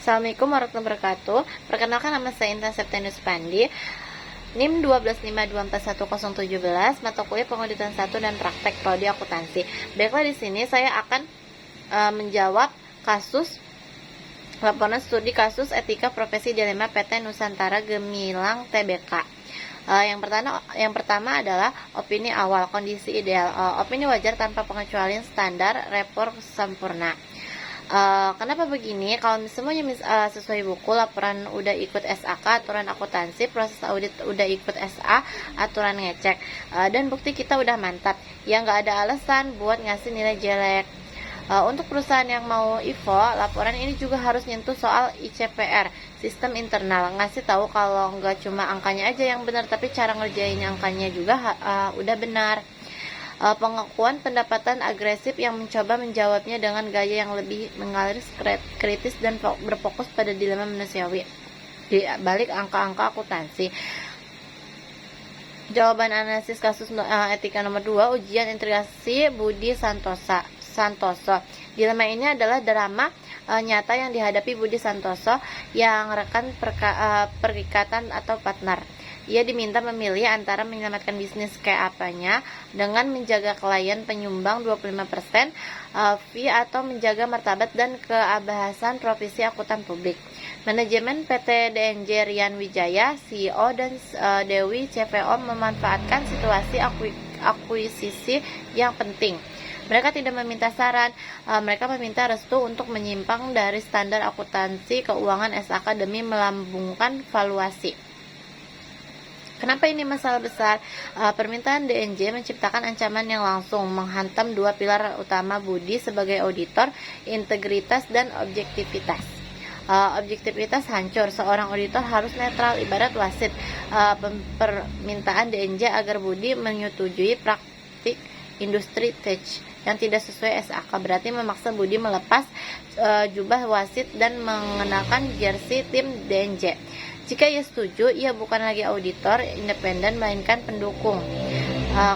Assalamualaikum warahmatullahi wabarakatuh. Perkenalkan, nama saya Intan Septianus Pandi, NIM 125241017, mata kuliah pengauditan 1 dan praktek prodi akuntansi. Baiklah, di sini saya akan menjawab laporan studi kasus etika profesi dilema PT Nusantara Gemilang Tbk. Yang pertama adalah opini awal, kondisi ideal. Opini wajar tanpa pengecualian, standar, report sempurna. Kenapa begini? Kalau semuanya sesuai buku, laporan udah ikut SAK, aturan akuntansi, proses audit udah ikut SA, aturan ngecek, dan bukti kita udah mantap, ya nggak ada alasan buat ngasih nilai jelek. Untuk perusahaan yang mau IVO, laporan ini juga harus nyentuh soal ICPR, sistem internal, ngasih tahu kalau nggak cuma angkanya aja yang benar, tapi cara ngerjain angkanya juga udah benar. Pengakuan pendapatan agresif yang mencoba menjawabnya dengan gaya yang lebih mengalir, kritis, dan berfokus pada dilema manusiawi di balik angka-angka akuntansi. Jawaban analisis kasus etika nomor 2, ujian integrasi Budi Santoso. Dilema ini adalah drama nyata yang dihadapi Budi Santoso yang rekan perikatan atau partner. Ia diminta memilih antara menyelamatkan bisnis kayak apanya dengan menjaga klien penyumbang 25% fee atau menjaga martabat dan keabsahan profesi akuntan publik. Manajemen PT DNJ Rian Wijaya, CEO, dan Dewi CVO memanfaatkan situasi akuisisi yang penting. Mereka tidak meminta saran, mereka meminta restu untuk menyimpang dari standar akuntansi keuangan SAK demi melambungkan valuasi. Kenapa ini masalah besar? Permintaan DNJ menciptakan ancaman yang langsung menghantam dua pilar utama Budi sebagai auditor, integritas dan objektivitas. Objektivitas hancur, seorang auditor harus netral ibarat wasit. Permintaan DNJ agar Budi menyetujui praktik industri tech yang tidak sesuai SAK berarti memaksa Budi melepas jubah wasit dan mengenakan jersey tim DNJ. Jika ia setuju, ia bukan lagi auditor independen melainkan pendukung.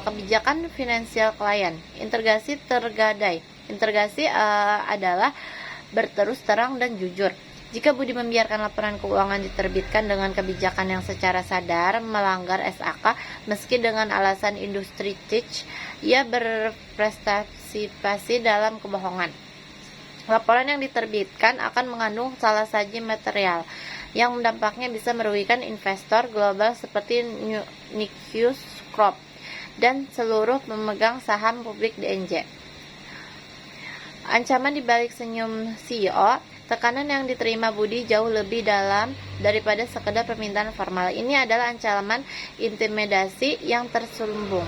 Kebijakan finansial klien, integrasi tergadai. Integrasi adalah berterus terang dan jujur. Jika Budi membiarkan laporan keuangan diterbitkan dengan kebijakan yang secara sadar melanggar SAK, meski dengan alasan industri tech, ia berpartisipasi dalam kebohongan. Laporan yang diterbitkan akan mengandung salah saji material yang dampaknya bisa merugikan investor global seperti Nikius Crop dan seluruh pemegang saham publik DNJ. Ancaman dibalik senyum CEO, tekanan yang diterima Budi jauh lebih dalam daripada sekedar permintaan formal. Ini adalah ancaman intimidasi yang terselubung.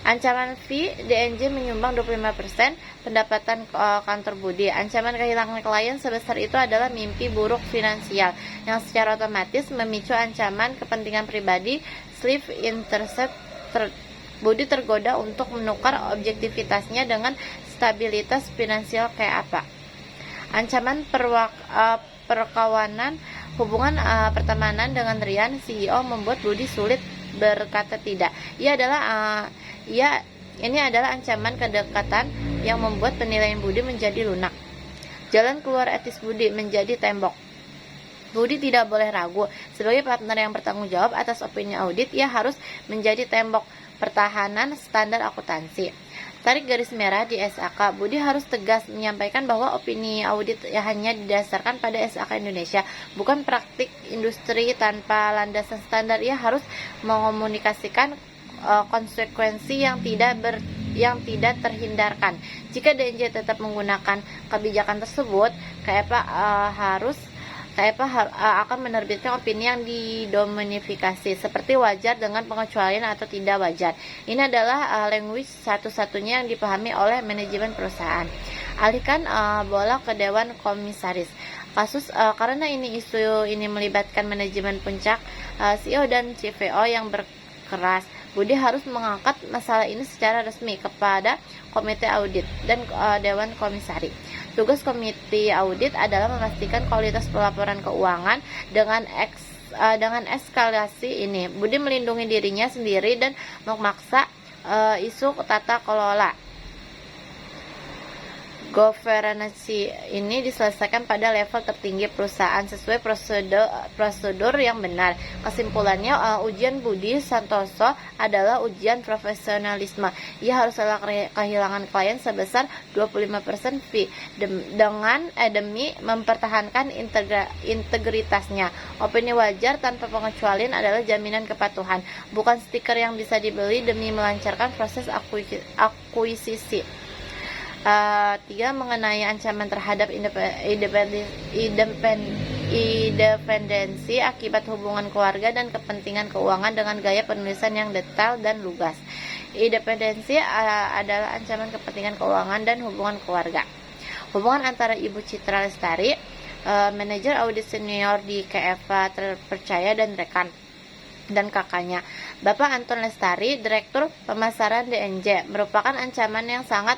Ancaman fee, DNJ menyumbang 25% pendapatan kantor Budi. Ancaman kehilangan klien sebesar itu adalah mimpi buruk finansial yang secara otomatis memicu ancaman kepentingan pribadi, sleeve intercept. Budi tergoda untuk menukar objektivitasnya dengan stabilitas finansial kayak apa. Ancaman perkawanan, hubungan pertemanan dengan Rian, CEO, membuat Budi sulit berkata tidak. Ini adalah ancaman kedekatan yang membuat penilaian Budi menjadi lunak. Jalan keluar etis Budi menjadi tembok. Budi tidak boleh ragu. Sebagai partner yang bertanggung jawab atas opini audit, ia harus menjadi tembok pertahanan standar akuntansi. Tarik garis merah di SAK, Budi harus tegas menyampaikan bahwa opini audit hanya didasarkan pada SAK Indonesia, bukan praktik industri tanpa landasan standar. Ia harus mengomunikasikan konsekuensi yang tidak terhindarkan. Jika DNJ tetap menggunakan kebijakan tersebut, KEPA akan menerbitkan opini yang didominifikasi seperti wajar dengan pengecualian atau tidak wajar. Ini adalah language satu-satunya yang dipahami oleh manajemen perusahaan. Alihkan bola ke Dewan Komisaris. Karena isu ini melibatkan manajemen puncak, CEO dan CVO yang berkeras, Budi harus mengangkat masalah ini secara resmi kepada Komite Audit dan Dewan Komisaris. Tugas Komite Audit adalah memastikan kualitas pelaporan keuangan dengan eskalasi ini. Budi melindungi dirinya sendiri dan memaksa isu tata kelola. Governance ini diselesaikan pada level tertinggi perusahaan sesuai prosedur yang benar. Kesimpulannya, ujian Budi Santoso adalah ujian profesionalisme. Ia harus rela kehilangan klien sebesar 25% fee demi mempertahankan integritasnya. Opini wajar tanpa pengecualian adalah jaminan kepatuhan, bukan stiker yang bisa dibeli demi melancarkan proses akuisisi. 3. Mengenai ancaman terhadap independensi akibat hubungan keluarga dan kepentingan keuangan dengan gaya penulisan yang detail dan lugas. Independensi adalah ancaman kepentingan keuangan dan hubungan keluarga. Hubungan antara Ibu Citra Lestari, manajer audit senior di KFA terpercaya dan kakaknya, Bapak Anton Lestari, Direktur Pemasaran DNJ, merupakan ancaman yang sangat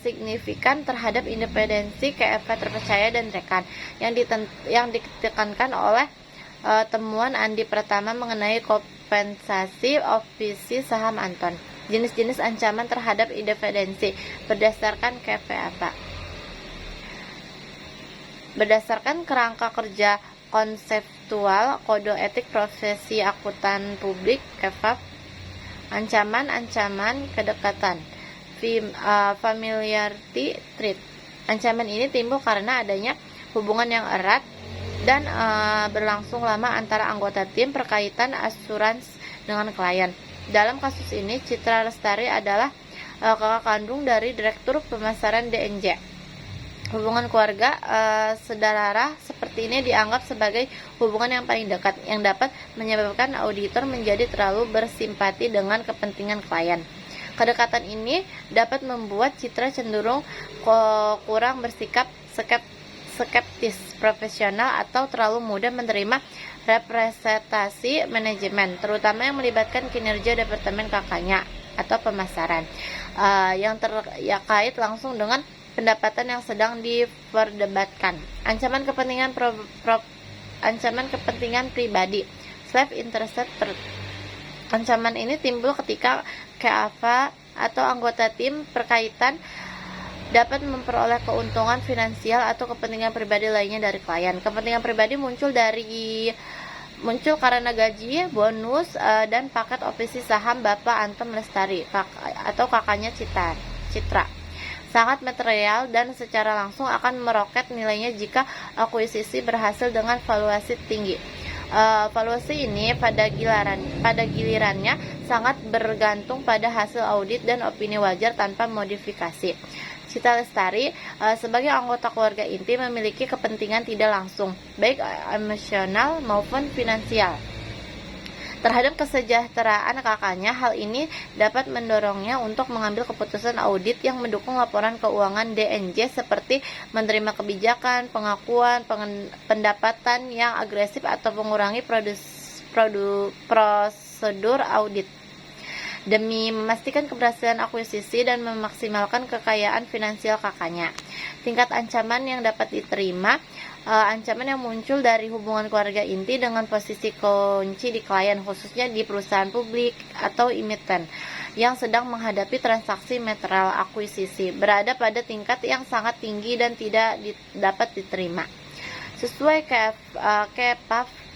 signifikan terhadap independensi KFA terpercaya dan rekan, yang ditekankan oleh temuan Andi pertama mengenai kompensasi ofisi saham Anton. Jenis-jenis ancaman terhadap independensi berdasarkan KFA. Berdasarkan kerangka kerja konseptual Kode Etik Profesi Akuntan Publik (KEFAP), ancaman kedekatan familiarity trait. Ancaman ini timbul karena adanya hubungan yang erat dan berlangsung lama antara anggota tim perkaitan asuransi dengan klien. Dalam kasus ini, Citra Lestari adalah kakak kandung dari Direktur Pemasaran DNJ. Hubungan keluarga sedarah seperti ini dianggap sebagai hubungan yang paling dekat, yang dapat menyebabkan auditor menjadi terlalu bersimpati dengan kepentingan klien. Kedekatan ini dapat membuat Citra cenderung kurang bersikap skeptis profesional atau terlalu mudah menerima representasi manajemen, terutama yang melibatkan kinerja departemen kakaknya atau pemasaran yang terkait langsung dengan pendapatan yang sedang diperdebatkan. Ancaman kepentingan pribadi, self-interest. Ancaman ini timbul ketika KAFA atau anggota tim perkaitan dapat memperoleh keuntungan finansial atau kepentingan pribadi lainnya dari klien. Kepentingan pribadi muncul karena gaji, bonus, dan paket ofisi saham Bapak Anton Lestari atau kakaknya Citra. Sangat material dan secara langsung akan meroket nilainya jika akuisisi berhasil dengan valuasi tinggi. Valuasi ini pada gilirannya sangat bergantung pada hasil audit dan opini wajar tanpa modifikasi. Citra Lestari sebagai anggota keluarga inti memiliki kepentingan tidak langsung, baik emosional maupun finansial, terhadap kesejahteraan kakaknya. Hal ini dapat mendorongnya untuk mengambil keputusan audit yang mendukung laporan keuangan DNJ seperti menerima kebijakan, pengakuan, pendapatan yang agresif atau mengurangi prosedur audit demi memastikan keberhasilan akuisisi dan memaksimalkan kekayaan finansial kakaknya. Tingkat ancaman yang dapat diterima, ancaman yang muncul dari hubungan keluarga inti dengan posisi kunci di klien, khususnya di perusahaan publik atau emiten yang sedang menghadapi transaksi material akuisisi, berada pada tingkat yang sangat tinggi dan tidak dapat diterima. Sesuai KEPAF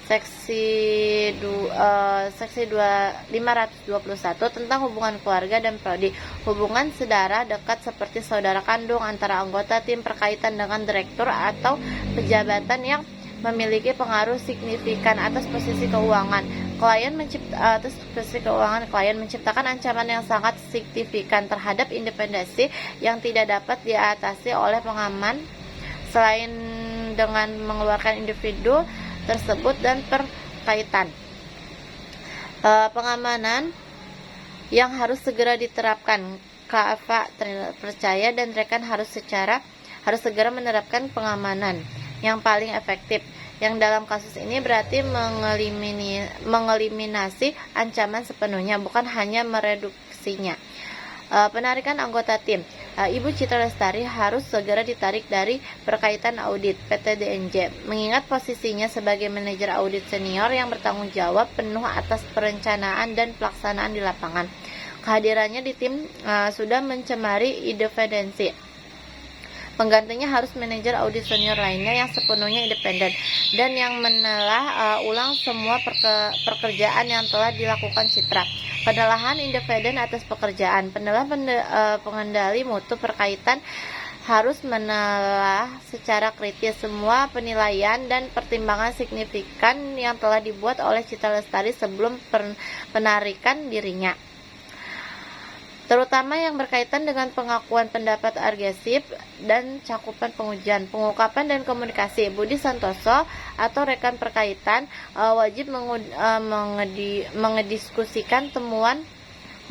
Seksi 521 tentang hubungan keluarga dan prodi, hubungan sedara dekat seperti saudara kandung antara anggota tim perkaitan dengan direktur atau pejabatan yang memiliki pengaruh signifikan atas posisi keuangan klien menciptakan ancaman yang sangat signifikan terhadap independensi yang tidak dapat diatasi oleh pengaman selain dengan mengeluarkan individu tersebut dan perkaitan. Pengamanan yang harus segera diterapkan. KAFA terpercaya dan rekan harus segera menerapkan pengamanan yang paling efektif, yang dalam kasus ini berarti mengeliminasi ancaman sepenuhnya, bukan hanya mereduksinya. Penarikan anggota tim. Ibu Citra Lestari harus segera ditarik dari perkaitan audit PT DNJ, mengingat posisinya sebagai manajer audit senior yang bertanggung jawab penuh atas perencanaan dan pelaksanaan di lapangan. kehadirannya di tim sudah mencemari independensi. Penggantinya harus manajer audit senior lainnya yang sepenuhnya independen dan yang menelah ulang semua pekerjaan yang telah dilakukan Citra. Penelahan independen atas pekerjaan. Pengendali mutu berkaitan harus menelah secara kritis semua penilaian dan pertimbangan signifikan yang telah dibuat oleh Citra Lestari sebelum penarikan dirinya, terutama yang berkaitan dengan pengakuan pendapat agresif dan cakupan pengujian, pengungkapan dan komunikasi. Budi Santoso atau rekan perkaitan wajib mengediskusikan temuan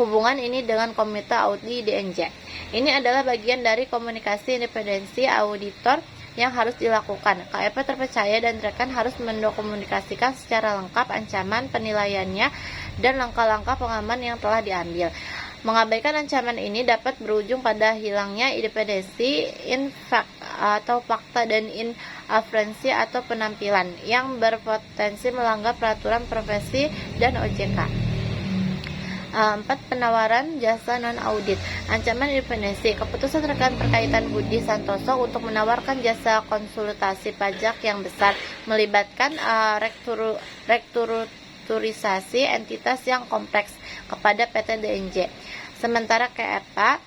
hubungan ini dengan Komite Audit DNJ. Ini adalah bagian dari komunikasi independensi auditor yang harus dilakukan. KEP terpercaya dan rekan harus mendokumentasikan secara lengkap ancaman penilaiannya dan langkah-langkah pengaman yang telah diambil. Mengabaikan ancaman ini dapat berujung pada hilangnya independensi atau fakta dan inferensi atau penampilan yang berpotensi melanggar peraturan profesi dan OJK. 4. Penawaran jasa non-audit. Ancaman independensi. Keputusan rekan perkaitan Budi Santoso untuk menawarkan jasa konsultasi pajak yang besar melibatkan restrukturisasi entitas yang kompleks kepada PT DNJ. Sementara KEPA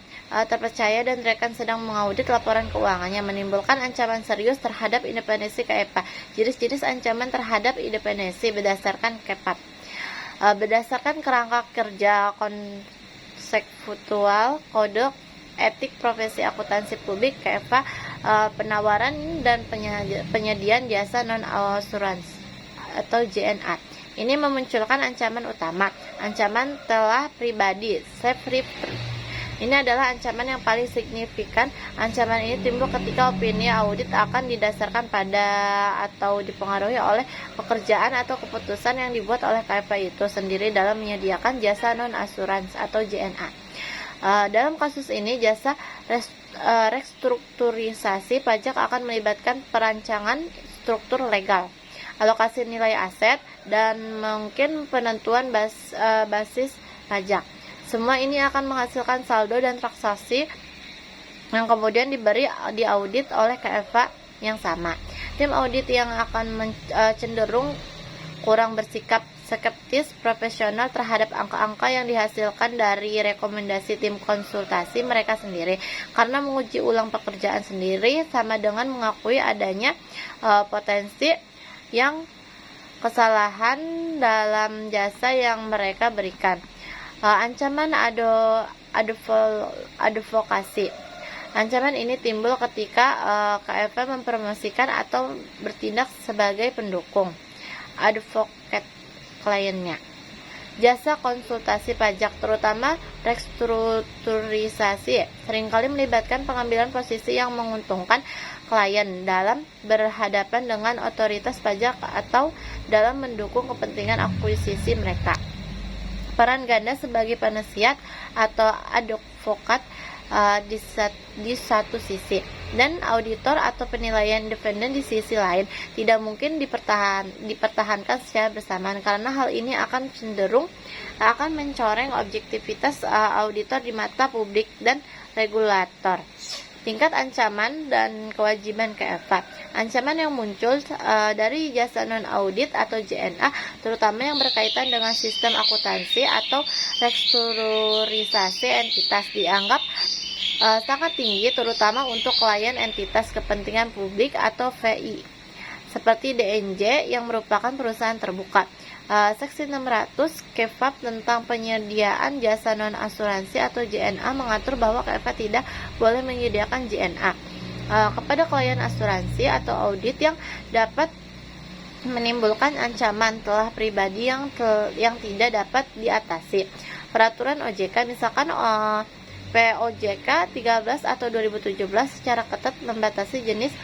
terpercaya dan rekan sedang mengaudit laporan keuangannya, menimbulkan ancaman serius terhadap independensi KEPA. Jenis-jenis ancaman terhadap independensi berdasarkan KEPA. Berdasarkan kerangka kerja konseptual Kode Etik Profesi Akuntansi Publik KEPA, penawaran dan penyediaan jasa non-asuransi atau JNA. Ini memunculkan ancaman utama, ancaman telah pribadi, Ini adalah ancaman yang paling signifikan. Ancaman ini timbul ketika opini audit akan didasarkan pada atau dipengaruhi oleh pekerjaan atau keputusan yang dibuat oleh KEPA itu sendiri dalam menyediakan jasa non-asuransi atau JNA. Dalam kasus ini, jasa restrukturisasi pajak akan melibatkan perancangan struktur legal, alokasi nilai aset, dan mungkin penentuan basis pajak. Semua ini akan menghasilkan saldo dan transaksi yang kemudian diaudit oleh KEPA yang sama. Tim audit yang akan cenderung kurang bersikap skeptis profesional terhadap angka-angka yang dihasilkan dari rekomendasi tim konsultasi mereka sendiri, karena menguji ulang pekerjaan sendiri sama dengan mengakui adanya potensi yang kesalahan dalam jasa yang mereka berikan. Ancaman advokasi. Ancaman ini timbul ketika KEPA mempromosikan atau bertindak sebagai pendukung advokat kliennya. Jasa konsultasi pajak, terutama restrukturisasi, seringkali melibatkan pengambilan posisi yang menguntungkan klien dalam berhadapan dengan otoritas pajak atau dalam mendukung kepentingan akuisisi mereka. Peran ganda sebagai penasihat atau advokat di satu sisi, dan auditor atau penilaian independen di sisi lain tidak mungkin dipertahankan secara bersamaan, karena hal ini akan cenderung mencoreng objektivitas auditor di mata publik dan regulator. Tingkat ancaman dan kewajiban KEPA. Ancaman yang muncul dari jasa non-audit atau JNA, terutama yang berkaitan dengan sistem akuntansi atau restrukturisasi entitas, dianggap sangat tinggi, terutama untuk klien entitas kepentingan publik atau VI, seperti DNJ yang merupakan perusahaan terbuka. Seksi 600 KEPA tentang penyediaan jasa non-asuransi atau JNA mengatur bahwa KEPA tidak boleh menyediakan JNA kepada klien asuransi atau audit yang dapat menimbulkan ancaman telah pribadi yang tidak dapat diatasi. Peraturan OJK, misalkan POJK 13 atau 2017 secara ketat membatasi jenis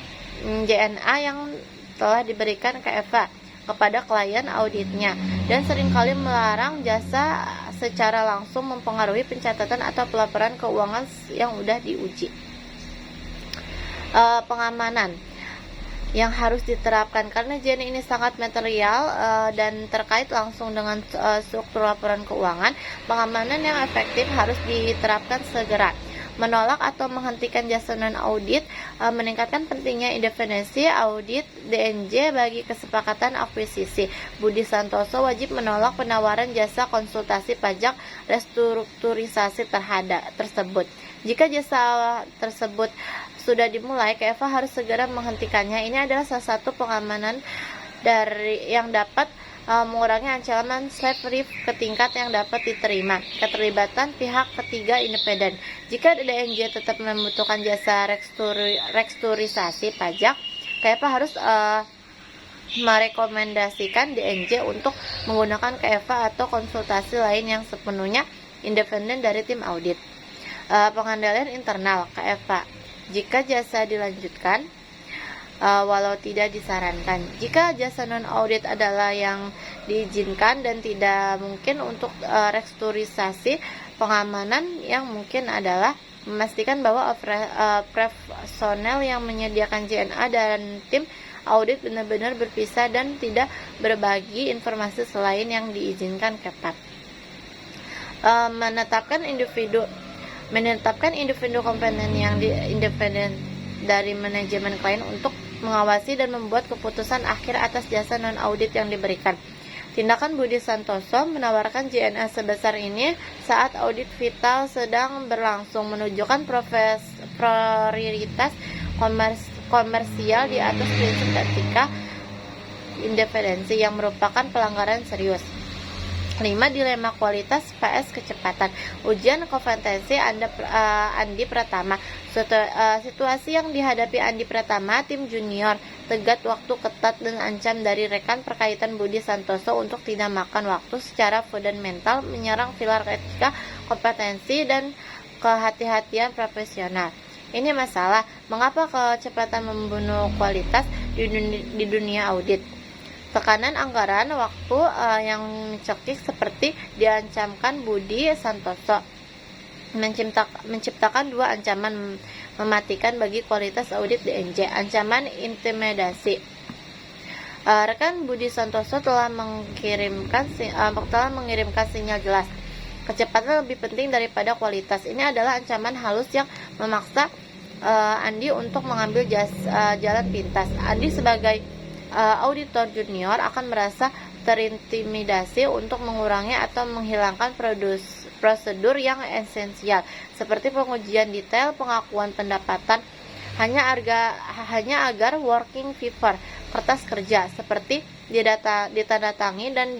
JNA yang telah diberikan KEPA kepada klien auditnya, dan seringkali melarang jasa secara langsung mempengaruhi pencatatan atau pelaporan keuangan yang sudah diuji. Pengamanan. yang harus diterapkan karena JNE ini sangat material dan terkait langsung dengan struktur laporan keuangan. Pengamanan yang efektif harus diterapkan segera. Menolak atau menghentikan jasa non-audit, meningkatkan pentingnya independensi audit DNJ bagi kesepakatan akuisisi. Budi Santoso wajib menolak penawaran jasa konsultasi pajak restrukturisasi tersebut. Jika jasa tersebut sudah dimulai, KFA harus segera menghentikannya. Ini adalah salah satu pengamanan yang dapat mengurangi ancaman slave ke tingkat yang dapat diterima. Keterlibatan pihak ketiga independen. Jika DNJ tetap membutuhkan jasa restrukturisasi pajak, KFA harus merekomendasikan DNJ untuk menggunakan KFA atau konsultasi lain yang sepenuhnya independen dari tim audit. Pengendalian internal KFA. Jika jasa dilanjutkan walau tidak disarankan. Jika jasa non-audit adalah yang diizinkan dan tidak mungkin untuk restrukturisasi, pengamanan yang mungkin adalah memastikan bahwa personel yang menyediakan JNA dan tim audit benar-benar berpisah dan tidak berbagi informasi selain yang diizinkan ketat. Menetapkan individu kompeten yang independen dari manajemen klien untuk mengawasi dan membuat keputusan akhir atas jasa non-audit yang diberikan. Tindakan Budi Santoso menawarkan JNA sebesar ini saat audit vital sedang berlangsung menunjukkan prioritas komersial di atas prinsip etika independensi yang merupakan pelanggaran serius. 5. Dilema kualitas PS kecepatan. Ujian kompetensi Andi Pratama. Situasi yang dihadapi Andi Pratama, tim junior, tegat waktu ketat dan ancam dari rekan perkaitan Budi Santoso untuk tidak makan waktu secara fundamental menyerang pilar etika, kompetensi, dan kehati-hatian profesional. Ini masalah, mengapa kecepatan membunuh kualitas di dunia audit? Tekanan anggaran waktu yang mencekik seperti diancamkan Budi Santoso menciptakan dua ancaman mematikan bagi kualitas audit DNJ. Ancaman intimidasi. Rekan Budi Santoso telah mengirimkan sinyal jelas. Kecepatan lebih penting daripada kualitas. Ini adalah ancaman halus yang memaksa Andi untuk mengambil jalan pintas. Andi sebagai auditor junior akan merasa terintimidasi untuk mengurangi atau menghilangkan prosedur yang esensial seperti pengujian detail pengakuan pendapatan hanya agar working paper kertas kerja seperti ditandatangi dan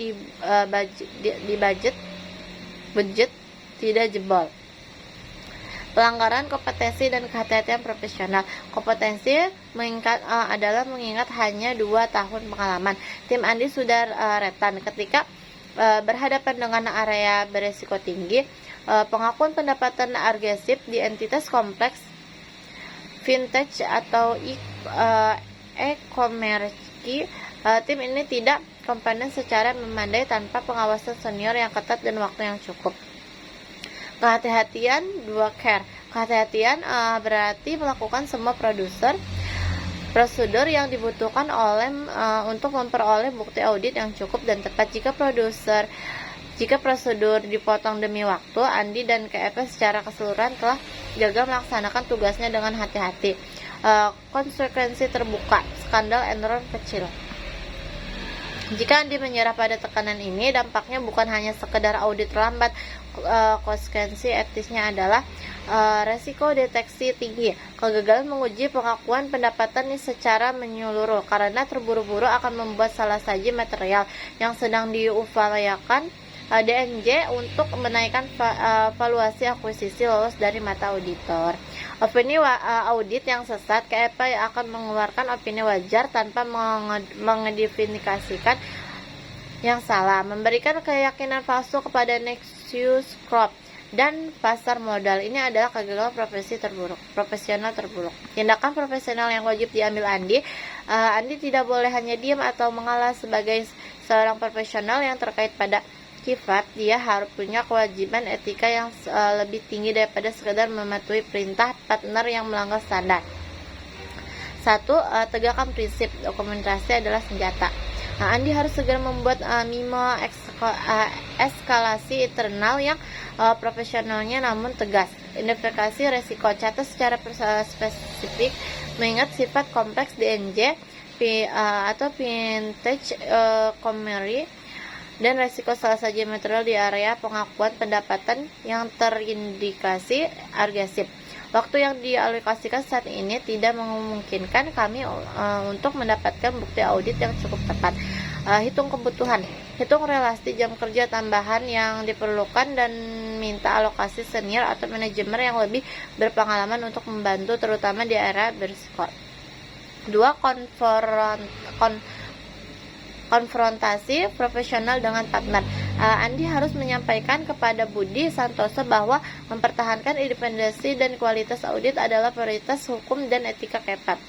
budget tidak jebol. Pelanggaran kompetensi dan kehati-hatian profesional. Kompetensi adalah mengingat hanya 2 tahun pengalaman. Tim Andi sudah retan ketika berhadapan dengan area beresiko tinggi, pengakuan pendapatan agresif di entitas kompleks, vintage atau e-commerce. Tim ini tidak kompeten secara memadai tanpa pengawasan senior yang ketat dan waktu yang cukup. Kehati-hatian 2 care. Kehati-hatian berarti melakukan semua prosedur yang dibutuhkan untuk memperoleh bukti audit yang cukup dan tepat. Jika prosedur dipotong demi waktu, Andi dan KFA secara keseluruhan telah gagal melaksanakan tugasnya dengan hati-hati. Konsekuensi terbuka, skandal error kecil. Jika Andi menyerah pada tekanan ini, dampaknya bukan hanya sekedar audit terlambat. Konsekuensi etisnya adalah resiko deteksi tinggi. Kegagalan menguji pengakuan pendapatan ini secara menyeluruh karena terburu-buru akan membuat salah saji material yang sedang diupayakan DNJ untuk menaikkan valuasi akuisisi lolos dari mata auditor. Opini audit yang sesat, KFA akan mengeluarkan opini wajar tanpa mengidentifikasikan yang salah, memberikan keyakinan palsu kepada Nexus Crop dan pasar modal. Ini adalah kegagalan profesional terburuk. Tindakan profesional yang wajib diambil Andi tidak boleh hanya diam atau mengalah. Sebagai seorang profesional yang terkait pada sifat, dia harus punya kewajiban etika yang lebih tinggi daripada sekedar mematuhi perintah partner yang melanggar standar. Satu, tegakkan prinsip dokumentasi adalah senjata. Andi harus segera membuat eskalasi internal yang profesionalnya namun tegas. Identifikasi resiko, catat secara spesifik mengingat sifat kompleks DNJ atau vintage Comrie dan resiko salah saja material di area pengakuan pendapatan yang terindikasi agresif. Waktu yang dialokasikan saat ini tidak memungkinkan kami untuk mendapatkan bukti audit yang cukup tepat. Hitung kebutuhan, hitung relasi jam kerja tambahan yang diperlukan dan minta alokasi senior atau manajemen yang lebih berpengalaman untuk membantu terutama di area berisiko. 2. Konfrontasi profesional dengan partner. Andi harus menyampaikan kepada Budi Santoso bahwa mempertahankan independensi dan kualitas audit adalah prioritas hukum dan etika KEPAT.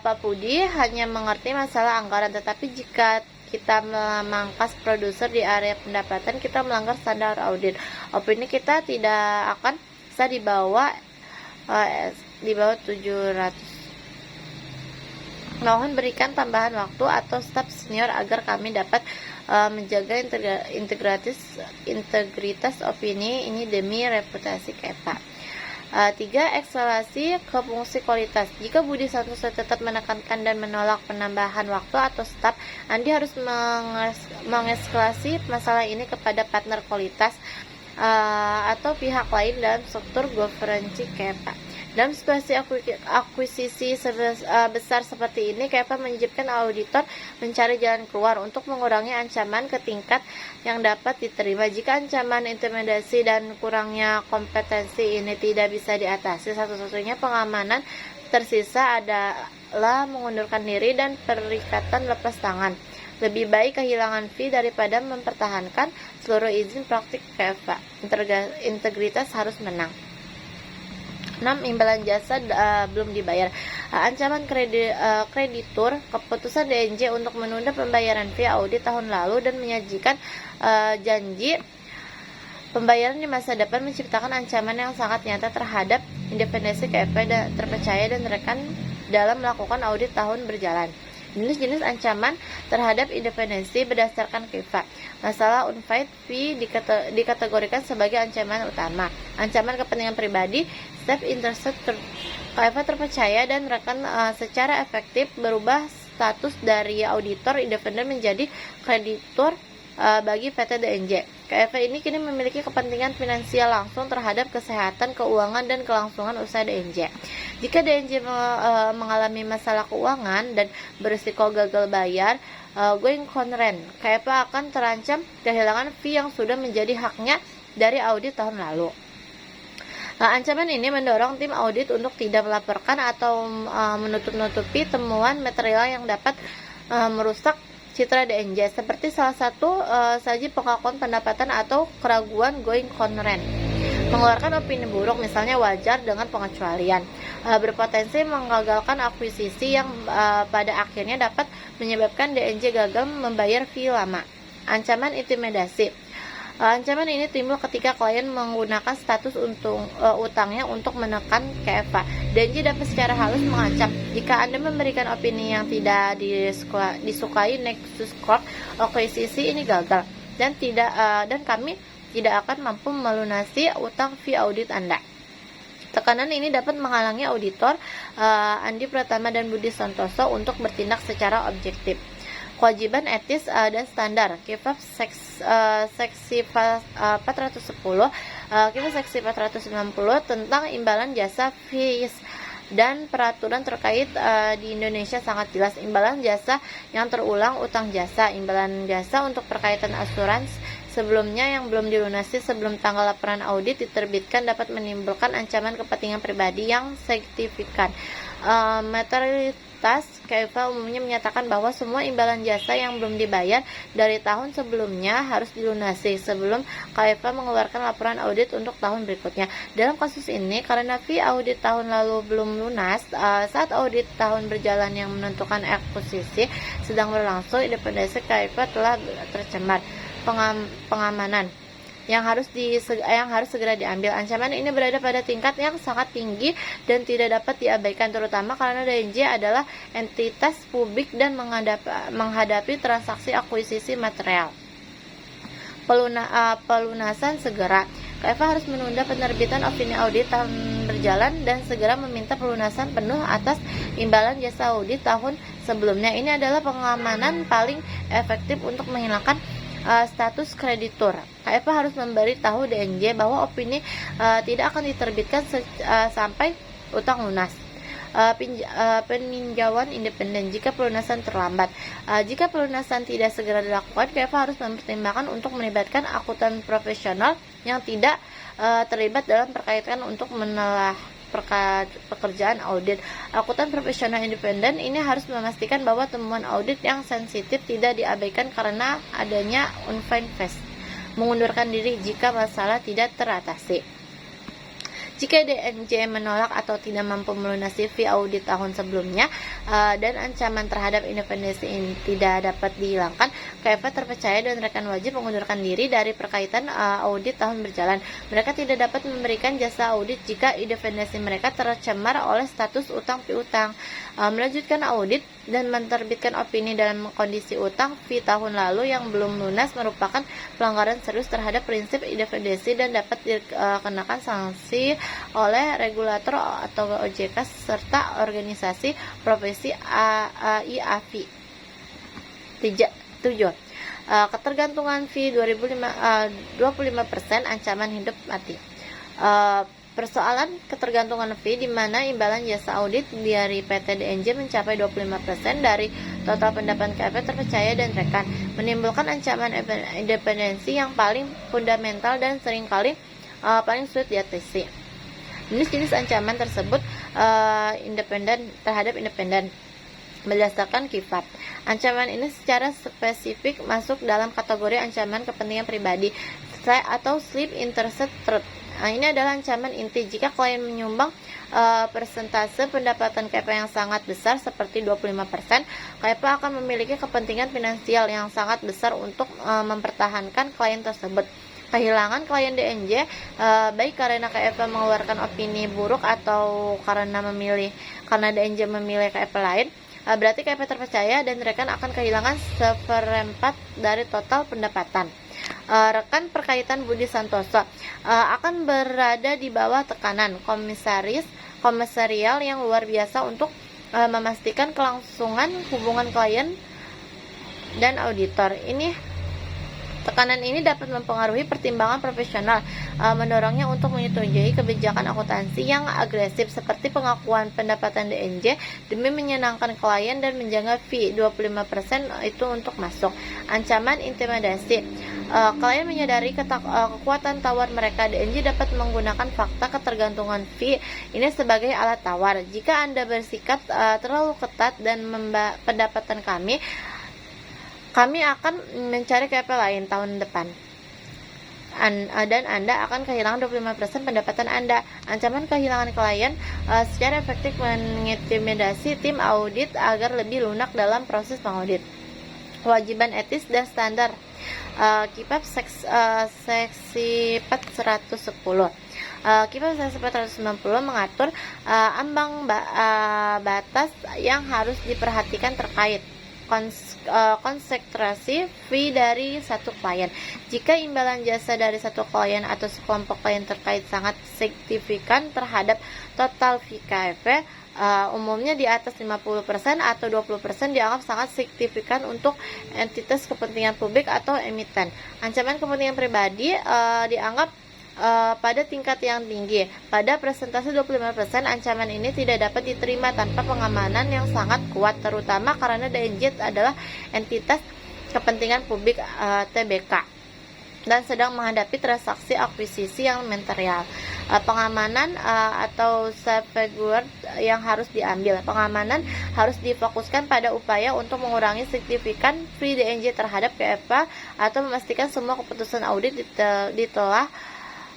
Pak Budi hanya mengerti masalah anggaran, tetapi jika kita memangkas produser di area pendapatan, kita melanggar standar audit. Opini kita tidak akan bisa di bawah 700. Mohon berikan tambahan waktu atau staf senior agar kami dapat menjaga integritas opini ini demi reputasi KEPA. 3. Ekskalasi ke fungsi kualitas. Jika Budi Santoso tetap menekankan dan menolak penambahan waktu atau staf, Andi harus mengeskalasi masalah ini kepada partner kualitas atau pihak lain dalam struktur governance KEPA. Dalam situasi akuisisi besar seperti ini, KEPA menjibkan auditor mencari jalan keluar untuk mengurangi ancaman ke tingkat yang dapat diterima. Jika ancaman intimidasi dan kurangnya kompetensi ini tidak bisa diatasi, satu-satunya pengamanan tersisa adalah mengundurkan diri dan perikatan lepas tangan. Lebih baik kehilangan fee daripada mempertahankan seluruh izin praktik KEPA. Integritas harus menang. 6. Imbalan jasa belum dibayar. Ancaman kreditur, keputusan DNJ untuk menunda pembayaran fee audit tahun lalu dan menyajikan janji pembayaran di masa depan menciptakan ancaman yang sangat nyata terhadap independensi KEPA dan terpercaya dan rekan dalam melakukan audit tahun berjalan. Jenis-jenis ancaman terhadap independensi berdasarkan KEPA. Masalah unpaid fee dikategorikan sebagai ancaman utama. Ancaman kepentingan pribadi, self-interest KEPA terpercaya dan rekan secara efektif berubah status dari auditor independen menjadi kreditur bagi PT DNJ. KEPA ini kini memiliki kepentingan finansial langsung terhadap kesehatan, keuangan, dan kelangsungan usaha DNJ. Jika DNJ mengalami masalah keuangan dan berisiko gagal bayar, going concern, KEPA akan terancam kehilangan fee yang sudah menjadi haknya dari audit tahun lalu. Ancaman ini mendorong tim audit untuk tidak melaporkan atau menutup-nutupi temuan material yang dapat merusak citra DNJ, seperti salah satu saja pengakuan pendapatan atau keraguan going concern. Mengeluarkan opini buruk, misalnya wajar dengan pengecualian, berpotensi menggagalkan akuisisi yang pada akhirnya dapat menyebabkan DNJ gagal membayar fee lama. Ancaman intimidasi. Ancaman ini timbul ketika klien menggunakan status utangnya untuk menekan KEPA. DNJ dapat secara halus mengancam, jika Anda memberikan opini yang tidak disukai Nexus Corp, akuisisi ini gagal dan kami tidak akan mampu melunasi utang fee audit Anda. Tekanan ini dapat menghalangi auditor Andi Pratama dan Budi Santoso untuk bertindak secara objektif. Kewajiban etis dan standar KEPA seksi 410 KEPA seksi 490 tentang imbalan jasa fees dan peraturan terkait di Indonesia sangat jelas. Imbalan jasa yang terulang, utang jasa, imbalan jasa untuk perkaitan asuransi sebelumnya yang belum dilunasi sebelum tanggal laporan audit diterbitkan dapat menimbulkan ancaman kepentingan pribadi yang signifikan. Materialitas KEPA umumnya menyatakan bahwa semua imbalan jasa yang belum dibayar dari tahun sebelumnya harus dilunasi sebelum KEPA mengeluarkan laporan audit untuk tahun berikutnya. Dalam kasus ini, karena fee audit tahun lalu belum lunas, saat audit tahun berjalan yang menentukan akuisisi sedang berlangsung, independensi KEPA telah tercemar. Pengamanan. yang harus segera diambil. Ancaman ini berada pada tingkat yang sangat tinggi dan tidak dapat diabaikan, terutama karena DNJ adalah entitas publik dan menghadapi transaksi akuisisi material. Pelunasan segera. KFA harus menunda penerbitan opini audit tahun berjalan dan segera meminta pelunasan penuh atas imbalan jasa audit tahun sebelumnya. Ini adalah pengamanan paling efektif untuk menghilangkan status kreditur. KFA harus memberi tahu DNJ bahwa opini tidak akan diterbitkan sampai utang lunas. Peninjauan independen jika pelunasan terlambat. Jika pelunasan tidak segera dilakukan, KFA harus mempertimbangkan untuk melibatkan akuntan profesional yang tidak terlibat dalam perkaitan untuk menelah pekerjaan audit. Akuntan profesional independen ini harus memastikan bahwa temuan audit yang sensitif tidak diabaikan karena adanya unfinished phase. Mengundurkan diri jika masalah tidak teratasi. Jika DNJ menolak atau tidak mampu melunasi fee audit tahun sebelumnya dan ancaman terhadap independensi ini tidak dapat dihilangkan, KFA terpercaya dan rekan wajib mengundurkan diri dari perkaitan audit tahun berjalan. Mereka tidak dapat memberikan jasa audit jika independensi mereka tercemar oleh status utang piutang. Melanjutkan audit dan menerbitkan opini dalam kondisi utang fee tahun lalu yang belum lunas merupakan pelanggaran serius terhadap prinsip independensi dan dapat dikenakan sanksi oleh regulator atau OJK serta organisasi profesi IAFI. 7. Ketergantungan fee 25% ancaman hidup mati. Persoalan ketergantungan fee di mana imbalan jasa audit dari PT DNJ mencapai 25% dari total pendapatan KFA terpercaya dan rekan, menimbulkan ancaman independensi yang paling fundamental dan seringkali paling sulit diatasi. Jenis-jenis ancaman tersebut terhadap independen berdasarkan KIFAP. Ancaman ini secara spesifik masuk dalam kategori ancaman kepentingan pribadi atau slip interest truth. Ini adalah ancaman inti jika klien menyumbang persentase pendapatan KPA yang sangat besar seperti 25%, KPA akan memiliki kepentingan finansial yang sangat besar untuk mempertahankan klien tersebut. Kehilangan klien DNJ baik karena KFA mengeluarkan opini buruk atau karena DNJ memilih KFA lain, berarti KFA terpercaya dan rekan akan kehilangan 1/4 dari total pendapatan. Rekan perkaitan Budi Santoso akan berada di bawah tekanan komisarial yang luar biasa untuk memastikan kelangsungan hubungan klien dan auditor. Tekanan ini dapat mempengaruhi pertimbangan profesional, mendorongnya untuk menyetujui kebijakan akuntansi yang agresif seperti pengakuan pendapatan DNJ demi menyenangkan klien dan menjaga fee 25% itu untuk masuk. Ancaman intimidasi. Klien menyadari kekuatan tawar mereka. DNJ dapat menggunakan fakta ketergantungan fee ini sebagai alat tawar. Jika Anda bersikap terlalu ketat dan pendapatan kami akan mencari KP lain tahun depan. Dan Anda akan kehilangan 25% pendapatan Anda. Ancaman kehilangan klien secara efektif mengintimidasi tim audit agar lebih lunak dalam proses mengaudit. Kewajiban etis dan standar. KIPAP seksi 410. KIPAP seksi 490 mengatur ambang batas yang harus diperhatikan terkait konsentrasi fee dari satu klien. Jika imbalan jasa dari satu klien atau sekelompok klien terkait sangat signifikan terhadap total fee KFV, umumnya di atas 50% atau 20% dianggap sangat signifikan untuk entitas kepentingan publik atau emiten. Ancaman kepentingan pribadi dianggap pada tingkat yang tinggi. Pada persentase 25%, ancaman ini tidak dapat diterima tanpa pengamanan yang sangat kuat, terutama karena DNJ adalah entitas kepentingan publik TBK dan sedang menghadapi transaksi akuisisi yang material. Pengamanan atau safeguard yang harus diambil. Pengamanan harus difokuskan pada upaya untuk mengurangi signifikan fee DNJ terhadap PFA atau memastikan semua keputusan audit ditelah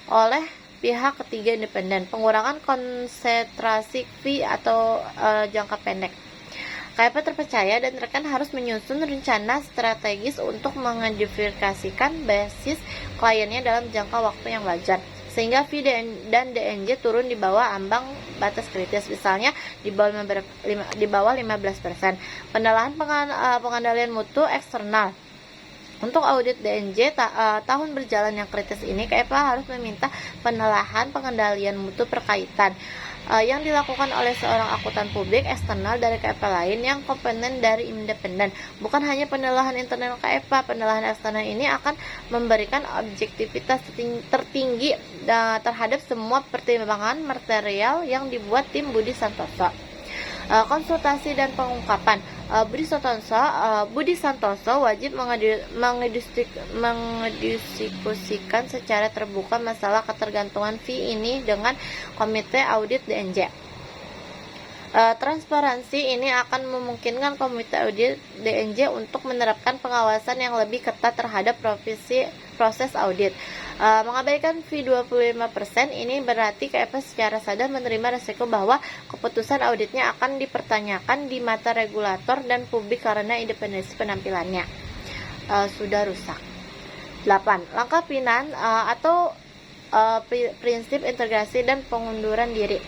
oleh pihak ketiga independen. Pengurangan konsentrasi fee atau jangka pendek. KP terpercaya dan rekan harus menyusun rencana strategis untuk mengidentifikasikan basis kliennya dalam jangka waktu yang wajar, sehingga fee dan DNJ turun di bawah ambang batas kritis, misalnya di bawah 15%. Pengendalian mutu eksternal. Untuk audit DNJ tahun berjalan yang kritis ini, KP harus meminta penelahan pengendalian mutu perkaitan yang dilakukan oleh seorang akuntan publik eksternal dari KP lain yang kompeten dari independen. Bukan hanya penelahan internal KP, penelahan eksternal ini akan memberikan objektivitas tertinggi terhadap semua pertimbangan material yang dibuat tim Budi Santoso. Konsultasi dan pengungkapan. Budi Santoso wajib mengediskusikan secara terbuka masalah ketergantungan fee ini dengan Komite Audit DNJ. Transparansi ini akan memungkinkan Komite Audit DNJ untuk menerapkan pengawasan yang lebih ketat terhadap proses audit. Mengabaikan fee 25% ini berarti KP secara sadar menerima resiko bahwa keputusan auditnya akan dipertanyakan di mata regulator dan publik karena independensi penampilannya sudah rusak. 8. Langkah Pinan atau prinsip integrasi dan pengunduran diri.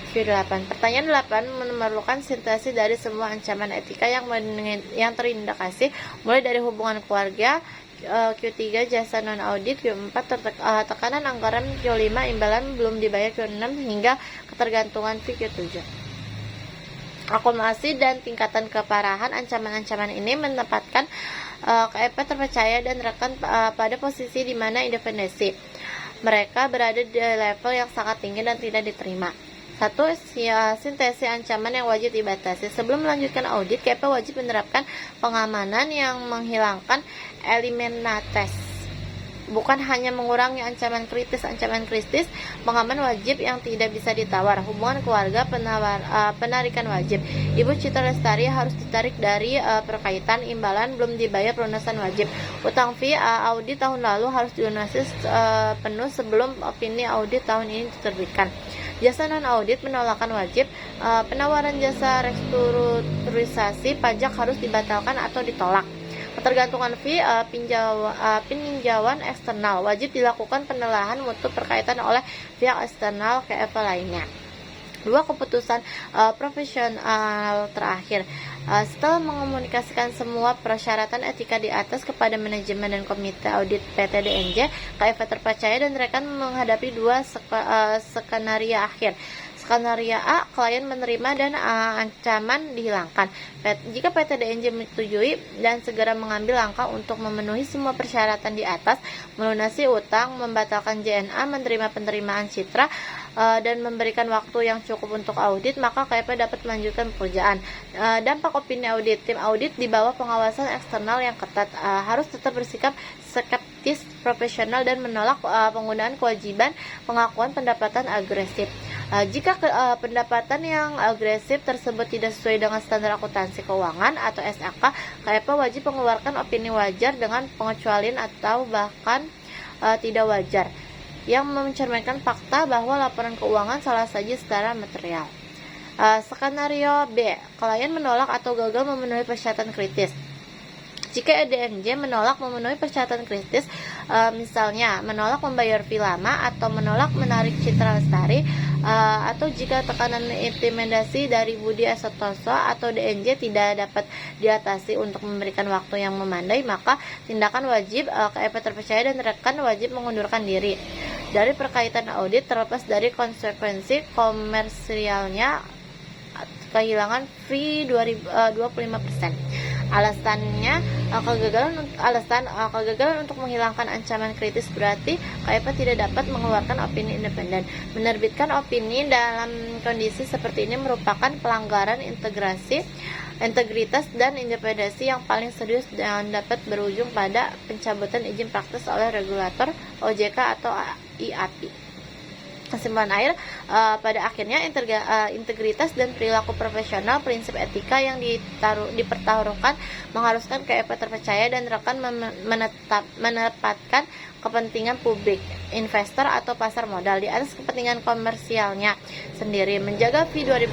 Q8. Pertanyaan 8 memerlukan sintesis dari semua ancaman etika yang terindikasi, mulai dari hubungan keluarga, Q3 jasa non audit, Q4 tekanan anggaran, Q5 imbalan belum dibayar, Q6 hingga ketergantungan fee, Q7. Akumulasi dan tingkatan keparahan ancaman-ancaman ini menempatkan KP terpercaya dan rekan pada posisi di mana independensi mereka berada di level yang sangat tinggi dan tidak diterima. 1. Sintesis ancaman yang wajib dibatasi. Sebelum melanjutkan audit, KP wajib menerapkan pengamanan yang menghilangkan eliminates, bukan hanya mengurangi ancaman kritis. Pengaman wajib yang tidak bisa ditawar. Hubungan keluarga, penarikan wajib. Ibu Citra Lestari harus ditarik dari perkaitan, imbalan belum dibayar, pelunasan wajib. Utang fee audit tahun lalu harus dilunasi penuh sebelum opini audit tahun ini diterbitkan. Jasa non audit, penolakan wajib. Penawaran jasa restrukturisasi pajak harus dibatalkan atau ditolak. Ketergantungan fee, peninjauan eksternal wajib dilakukan penelahan mutu berkaitan oleh pihak eksternal KP lainnya. 2. Keputusan profesional terakhir. Setelah mengomunikasikan semua persyaratan etika di atas kepada manajemen dan komite audit PT DNJ, KP terpercaya dan rekan menghadapi 2 skenario akhir. Skenario A, klien menerima dan ancaman dihilangkan. Jika PT DNJ menyetujui dan segera mengambil langkah untuk memenuhi semua persyaratan di atas, melunasi utang, membatalkan JNA, menerima penerimaan citra, dan memberikan waktu yang cukup untuk audit, maka KP dapat melanjutkan pekerjaan. Dampak opini audit. Tim audit di bawah pengawasan eksternal yang ketat harus tetap bersikap skeptis, profesional, dan menolak penggunaan kewajiban pengakuan pendapatan agresif. Jika pendapatan yang agresif tersebut tidak sesuai dengan standar akuntansi keuangan atau SAK, KP wajib mengeluarkan opini wajar dengan pengecualian atau bahkan tidak wajar yang mencerminkan fakta bahwa laporan keuangan salah saja secara material. Skenario B, klien menolak atau gagal memenuhi persyaratan kritis. Jika DNJ menolak memenuhi persyaratan kritis, misalnya menolak membayar fee lama atau menolak menarik Citra Lestari, atau jika tekanan intimidasi dari Budi Santoso atau DNJ tidak dapat diatasi untuk memberikan waktu yang memadai, maka tindakan wajib KP terpercaya dan rekan wajib mengundurkan diri dari perkaitan audit terlepas dari konsekuensi komersialnya kehilangan fee 25%. Alasan kegagalan untuk menghilangkan ancaman kritis berarti KP tidak dapat mengeluarkan opini independen. Menerbitkan opini dalam kondisi seperti ini merupakan pelanggaran integritas dan independensi yang paling serius dan dapat berujung pada pencabutan izin praktis oleh regulator OJK atau IAPI. Kesimpulan akhir, pada akhirnya integritas dan perilaku profesional, prinsip etika yang dipertaruhkan mengharuskan KEP terpercaya dan rekan menempatkan kepentingan publik, investor atau pasar modal di atas kepentingan komersialnya sendiri, menjaga fee 25%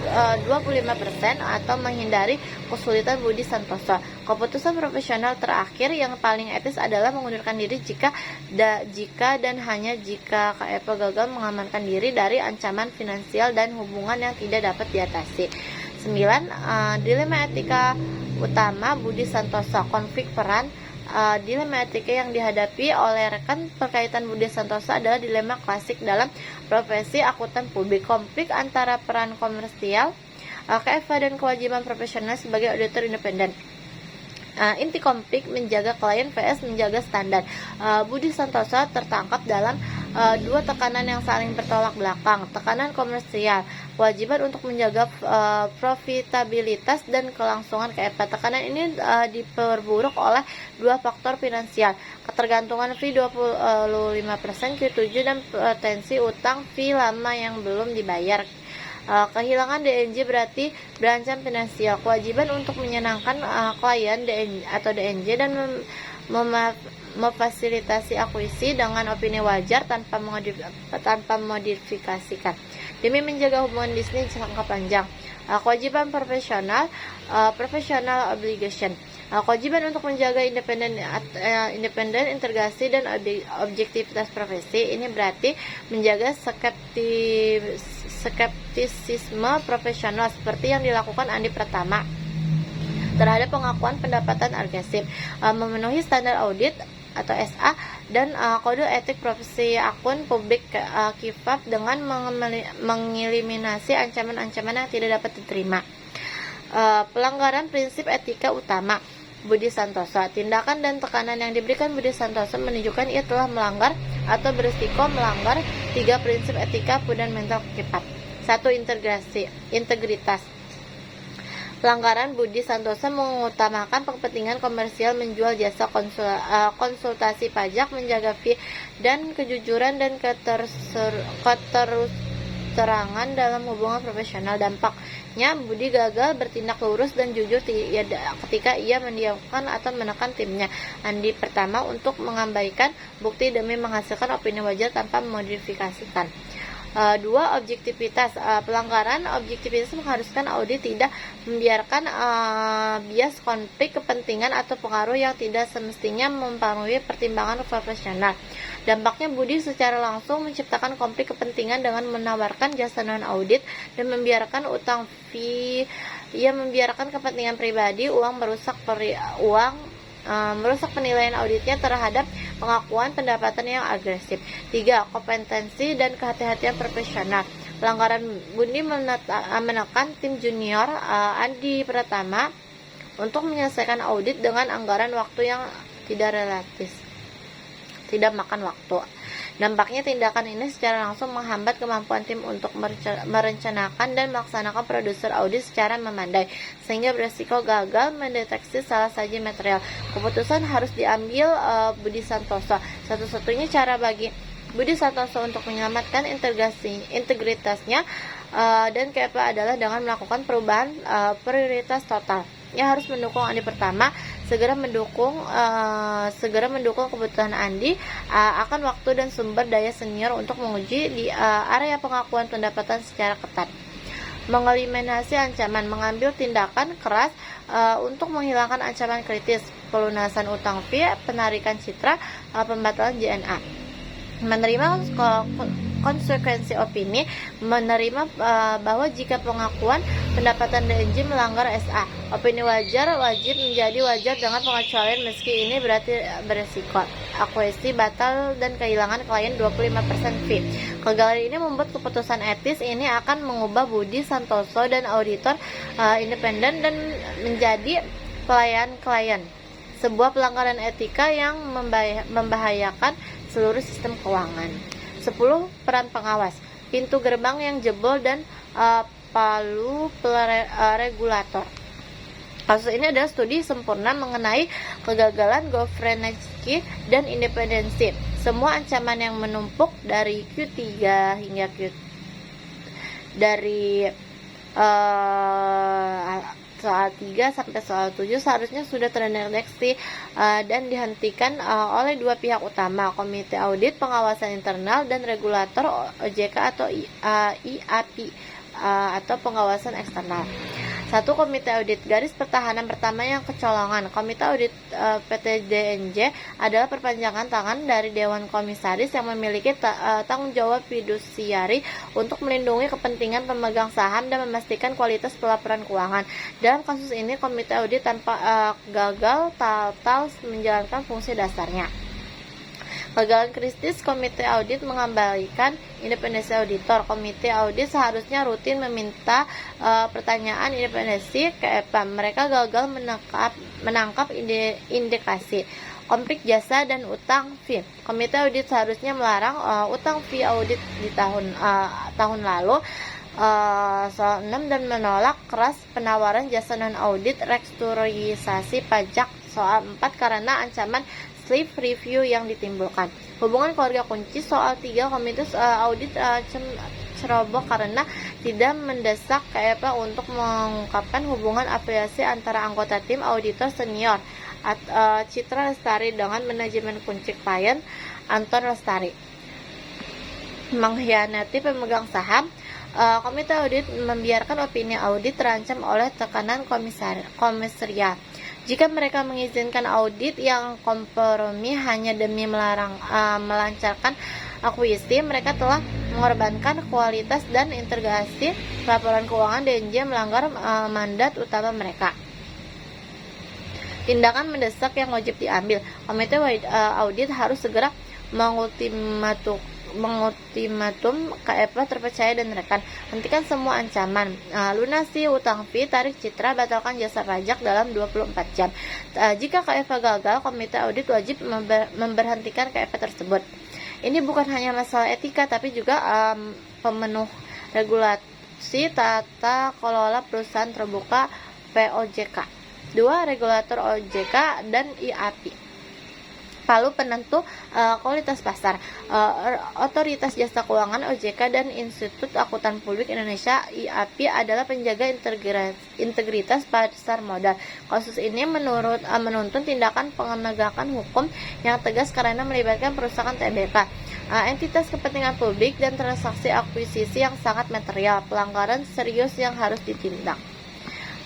atau menghindari kesulitan Budi Santoso. Keputusan profesional terakhir yang paling etis adalah mengundurkan diri jika dan hanya jika KEP gagal mengamankan diri dari ancaman finansial dan hubungan yang tidak dapat diatasi. 9. Dilema etika utama Budi Santoso, konflik peran. Dilema etika yang dihadapi oleh rekan berkaitan Budi Santoso adalah dilema klasik dalam profesi akuntan publik, konflik antara peran komersial KEP dan kewajiban profesional sebagai auditor independen. Inti konflik menjaga klien vs menjaga standar. Budi Santoso tertangkap dalam dua tekanan yang saling bertolak belakang. Tekanan komersial, kewajiban untuk menjaga profitabilitas dan kelangsungan KEP. Tekanan ini diperburuk oleh dua faktor finansial, ketergantungan fee 25% Q7 dan potensi utang fee lama yang belum dibayar. Kehilangan DNJ berarti berancam finansial, kewajiban untuk menyenangkan klien atau DNJ dan memfasilitasi akuisisi dengan opini wajar tanpa modifikasikan demi menjaga hubungan bisnis jangka panjang. Kewajiban profesional, professional obligation, kewajiban untuk menjaga independen, integrasi dan objektivitas profesi. Ini berarti menjaga skeptisisme profesional seperti yang dilakukan Andi Pratama terhadap pengakuan pendapatan agresif, memenuhi standar audit atau SA dan kode etik profesi akun publik KIFAP dengan mengeliminasi ancaman-ancaman yang tidak dapat diterima. Pelanggaran prinsip etika utama Budi Santoso. Tindakan dan tekanan yang diberikan Budi Santoso menunjukkan ia telah melanggar atau berisiko melanggar 3 prinsip etika fundamental KIFAP. 1. Integritas. Pelanggaran Budi Santoso mengutamakan kepentingan komersial, menjual jasa konsultasi pajak, menjaga fee, dan kejujuran dan keterangan dalam hubungan profesional. Dampaknya Budi gagal bertindak lurus dan jujur ketika ia mendiamkan atau menekan timnya Andi Pratama untuk mengabaikan bukti demi menghasilkan opini wajar tanpa memodifikasikan. 2. Objektivitas. Pelanggaran objektivitas mengharuskan audit tidak membiarkan bias, konflik kepentingan atau pengaruh yang tidak semestinya mempengaruhi pertimbangan profesional. Dampaknya Budi secara langsung menciptakan konflik kepentingan dengan menawarkan jasa non-audit dan membiarkan utang fee. Ia membiarkan kepentingan pribadi, merusak penilaian auditnya terhadap pengakuan pendapatan yang agresif. 3. Kompetensi dan kehati-hatian profesional. Pelanggaran Budi menekan tim junior Andi Pratama untuk menyelesaikan audit dengan anggaran waktu yang tidak makan waktu. Dampaknya tindakan ini secara langsung menghambat kemampuan tim untuk merencanakan dan melaksanakan prosedur audit secara memadai, sehingga beresiko gagal mendeteksi salah saji material. Keputusan harus diambil Budi Santoso. Satu-satunya cara bagi Budi Santoso untuk menyelamatkan integritasnya dan KEP adalah dengan melakukan perubahan prioritas total. Ia harus mendukung Andi Pratama, segera mendukung kebutuhan Andi akan waktu dan sumber daya senior untuk menguji di area pengakuan pendapatan secara ketat. Mengeliminasi ancaman, mengambil tindakan keras untuk menghilangkan ancaman kritis, pelunasan utang fee, penarikan citra, pembatalan JNA. Menerima konsekuensi opini, menerima bahwa jika pengakuan pendapatan DNJ melanggar SA, opini wajar wajib menjadi wajar dengan pengecualian meski ini berarti beresiko akuisisi batal dan kehilangan klien 25% fee. Kegagalan ini membuat keputusan etis ini akan mengubah Budi Santoso dan auditor independen dan menjadi pelayan klien. Sebuah pelanggaran etika yang membahayakan seluruh sistem keuangan. 10. Peran pengawas. Pintu gerbang yang jebol dan palu regulator. Kasus ini adalah studi sempurna mengenai kegagalan governance dan independensi semua ancaman yang menumpuk dari Q3 hingga dari soal 3 sampai soal 7 seharusnya sudah terdeteksi dan dihentikan oleh dua pihak utama, Komite Audit Pengawasan Internal dan Regulator OJK atau IAP atau pengawasan eksternal. Satu, Komite Audit. Garis pertahanan pertama yang kecolongan. Komite Audit PT DNJ adalah perpanjangan tangan dari Dewan Komisaris yang memiliki tanggung jawab fidusiari untuk melindungi kepentingan pemegang saham dan memastikan kualitas pelaporan keuangan. Dalam kasus ini, Komite Audit tanpa gagal total menjalankan fungsi dasarnya. Kegagalan kritis Komite Audit mengembalikan independensi auditor. Komite Audit seharusnya rutin meminta pertanyaan independensi ke EPA. Mereka gagal menangkap indikasi konflik jasa dan utang fee. Komite Audit seharusnya melarang utang fee audit di tahun lalu. Soal 6, dan menolak keras penawaran jasa non-audit restrukturisasi pajak. Soal 4, karena ancaman sleeve review yang ditimbulkan. Hubungan keluarga kunci. Soal 3, Komite Audit ceroboh karena tidak mendesak KEPA untuk mengungkapkan hubungan afiliasi antara anggota tim auditor senior Citra Lestari dengan manajemen kunci klien Anton Lestari. Mengkhianati pemegang saham. Komite Audit membiarkan opini audit terancam oleh tekanan komisariat. Jika mereka mengizinkan audit yang kompromi hanya demi melancarkan akuisisi, mereka telah mengorbankan kualitas dan integrasi laporan keuangan DNJ, melanggar mandat utama mereka. Tindakan mendesak yang wajib diambil. Komite Audit harus segera mengultimatum KEPA terpercaya dan rekan. Hentikan semua ancaman. Lunasi utang fee, tarik citra, batalkan jasa pajak dalam 24 jam. Jika KEPA gagal, Komite Audit wajib memberhentikan KEPA tersebut. Ini bukan hanya masalah etika, tapi juga pemenuh regulasi tata kelola perusahaan terbuka POJK. 2. Regulator OJK dan IAP. Palu penentu kualitas pasar. Otoritas Jasa Keuangan OJK dan Institut Akuntan Publik Indonesia IAP adalah penjaga integritas pasar modal. Kasus ini menuntun tindakan penegakan hukum yang tegas karena melibatkan perusahaan TBK, entitas kepentingan publik, dan transaksi akuisisi yang sangat material. Pelanggaran serius yang harus ditindak.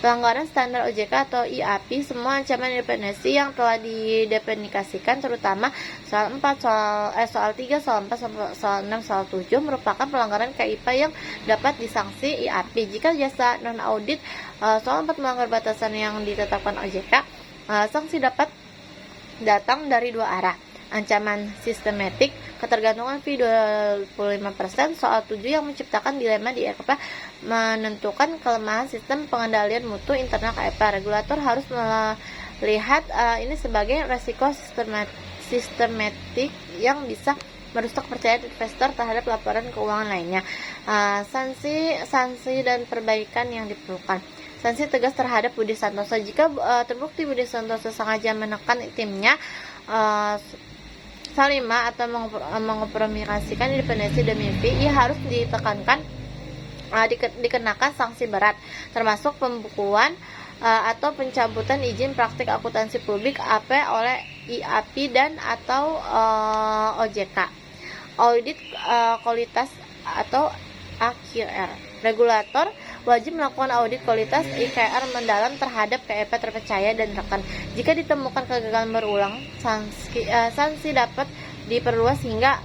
Pelanggaran standar OJK atau IAP. Semua ancaman independensi yang telah didefinisikan, terutama soal 4, soal 3, soal 4, soal 6, soal 7 merupakan pelanggaran KIPA yang dapat disanksi IAP. Jika jasa non-audit soal 4 melanggar batasan yang ditetapkan OJK, sanksi dapat datang dari dua arah. Ancaman sistematik, ketergantungan fee 25%. Soal 7 yang menciptakan dilema di KEPA menentukan kelemahan sistem pengendalian mutu internal KEPA. Regulator harus melihat ini sebagai resiko sistematik yang bisa merusak kepercayaan investor terhadap laporan keuangan lainnya. Sanksi dan perbaikan yang diperlukan. Sanksi tegas terhadap Budi Santoso. Jika terbukti Budi Santoso sengaja menekan timnya salima atau mengkompromikan independensi demi fee, ia harus dikenakan sanksi berat, termasuk pembukuan atau pencabutan izin praktik akuntansi publik AP oleh IAP dan atau OJK. Audit kualitas atau AQR. Regulator wajib melakukan audit kualitas IKR mendalam terhadap KEPA terpercaya dan rekan. Jika ditemukan kegagalan berulang, sanksi dapat diperluas hingga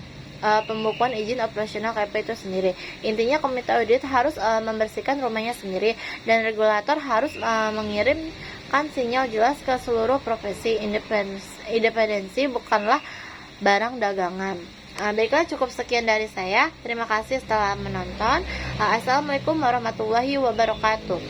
pembukuan izin operasional KEPA itu sendiri. Intinya, Komite Audit harus membersihkan rumahnya sendiri, dan regulator harus mengirimkan sinyal jelas ke seluruh profesi. Independensi bukanlah barang dagangan. Baiklah, cukup sekian dari saya. Terima kasih setelah menonton. Assalamualaikum warahmatullahi wabarakatuh.